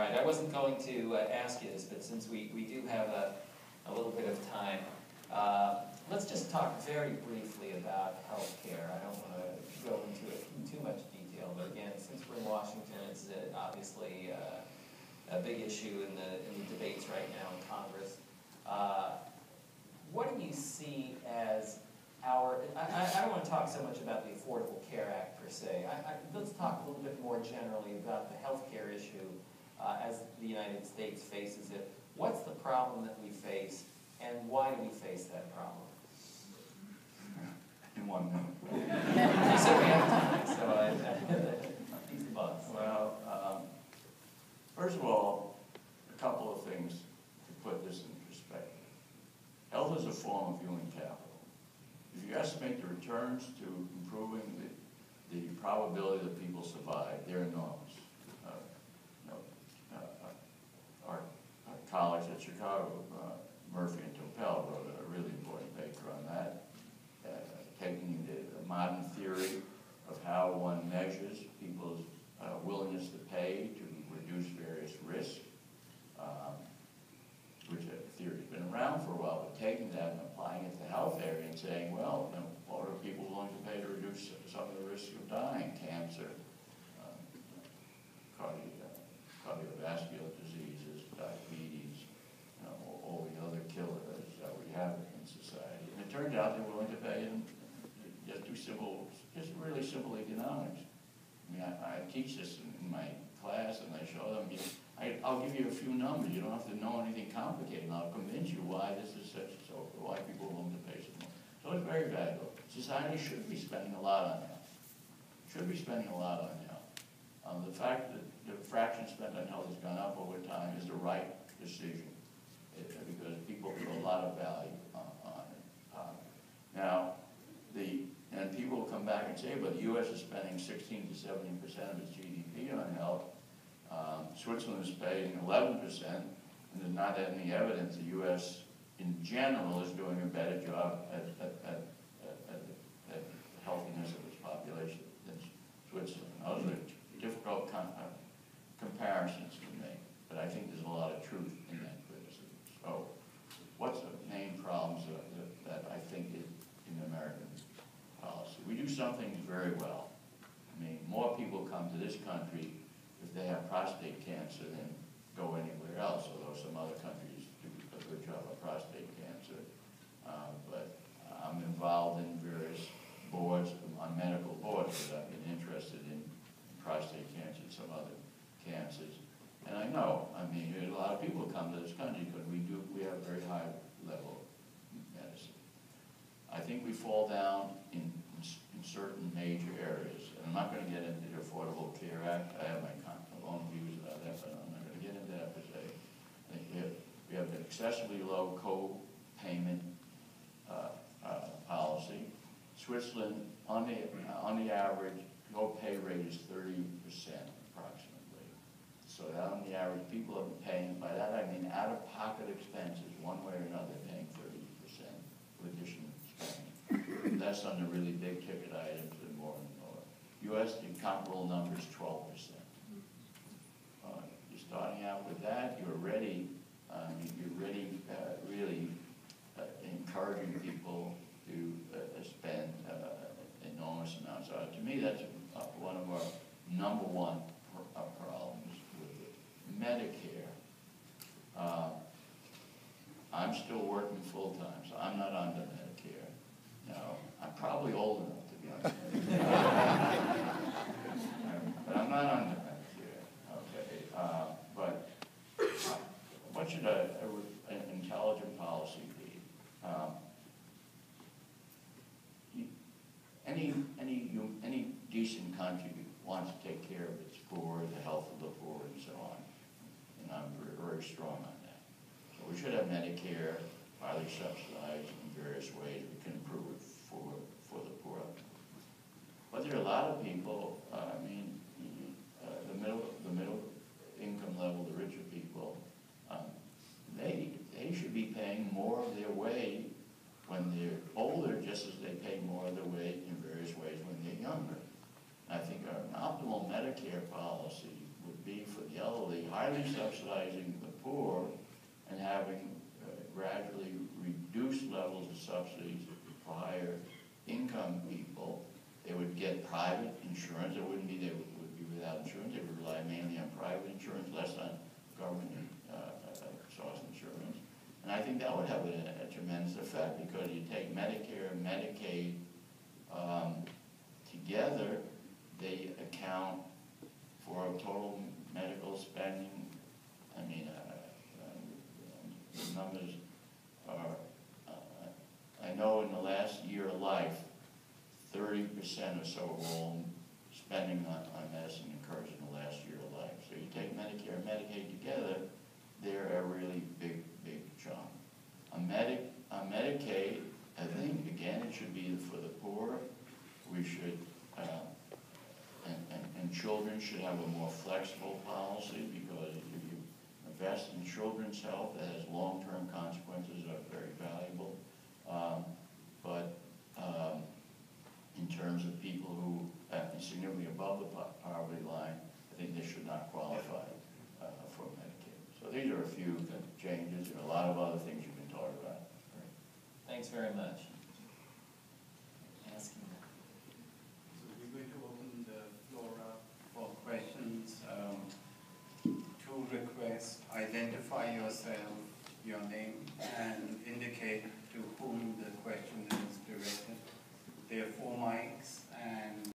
right. I wasn't going to ask you this, but since we do have a little bit of time, let's just talk very briefly about health care. I don't want to go into it in too much detail, but again, since we're in Washington, it's obviously a big issue in the debates right now in Congress. What do you see as I don't want to talk so much about the Affordable Care Act per se. Let's talk a little bit more generally about the health care issue as the United States faces it. What's the problem that we face, and why do we face that problem? In 1 minute. You said we have time, so easy bucks. Well, first of all, a couple of things to put this in perspective. Health is a form of human capital. If you estimate the returns to improving the probability that people survive, they're enormous. Our colleagues at Chicago, Murphy and Topel, wrote a really important paper on that, taking the modern theory of how one measures people's willingness to pay to reduce various risks, which theory has been around for a while, but taking that and applying it to the health area and saying, well, what are people willing to pay to reduce some of the risks of dying, cancer, cardiovascular diseases, diabetes, all the other killers that we have in society. And it turned out they're willing to pay in just really simple economics. I mean, I teach this in my class, and I show them, I'll give you a few numbers. You don't have to know anything complicated, and I'll convince you why this is such, why people are willing to pay so much. So it's very valuable. Society should be spending a lot on health. Should be spending a lot on health. The fact that the fraction spent on health has gone up over time is the right decision, because people put a lot of value on it. And people will come back and say, but the U.S. is spending 16 to 17% of its GDP on health. Switzerland is paying 11%, and there's not any evidence the U.S. in general is doing a better job at the healthiness of its population than Switzerland. Those are difficult comparisons to make, but I think there's a lot of truth in that criticism. So, what's the main problems that I think is in American policy? We do some things very well. I mean, more people come to this country if they have prostate cancer than go anywhere else, although some other countries do a good job of prostate cancer. But I'm involved in various boards, on medical boards, because I've been interested in prostate cancer and some other cancers. And I know, I mean, a lot of people come to this country because we have very high level medicine. I think we fall down in certain major areas. And I'm not going to get into the Affordable Care Act. I have my own views about that, but I'm not going to get into that per se. I think we have an excessively low co-payment policy. Switzerland, on the average, co-pay rate is 30% approximately. So that on the average, people are paying, by that I mean out-of-pocket expenses, one way or another, paying 30% of additional spending. That's on the really big ticket items and more and more. U.S., the comparable number is 12%. You're starting out with that, you're already really encouraging people to spend enormous amounts. To me, that's one of our number one problems with it. Medicare. I'm still working full-time, so I'm not under Medicare. Now, I'm probably old enough to be on Medicare. But I'm not under Medicare, okay? But what should an intelligent policy be? Any decent country wants to take care of its poor, the health of the poor, and so on. And I'm very strong on that. So we should have Medicare, highly subsidized in various ways. We can improve it for the poor. But there are a lot of people, the middle income level, the richer people, they should be paying more of their way when they're older, just as they pay more of their way in various ways when they're younger. And I think an optimal Medicare policy would be for the elderly, highly highly subsidizing the poor and having gradually reduced levels of subsidies for higher income people. They would get private insurance. It wouldn't be they would be without insurance. They would rely mainly on private insurance, less on government source insurance. And I think that would have a tremendous effect, because you take Medicare and Medicaid together, they account for total medical spending. I mean, the numbers are, I know in the last year of life, 30% or so of all spending on medicine occurs in the last year of life. So you take Medicare and Medicaid together, they're a really big chunk. On Medicaid, I think, again, it should be for the poor. We should, and children should have a more flexible policy, because if you invest in children's health, that has long-term consequences that are very valuable. In terms of people who are significantly above the poverty line, I think they should not qualify for Medicaid. So these are a few changes, and a lot of other things you can talk about. Great. Thanks very much. Asking. So we're going to open the floor up for questions. Two requests: identify yourself, your name, and indicate to whom the question is directed. There are 4 mics, and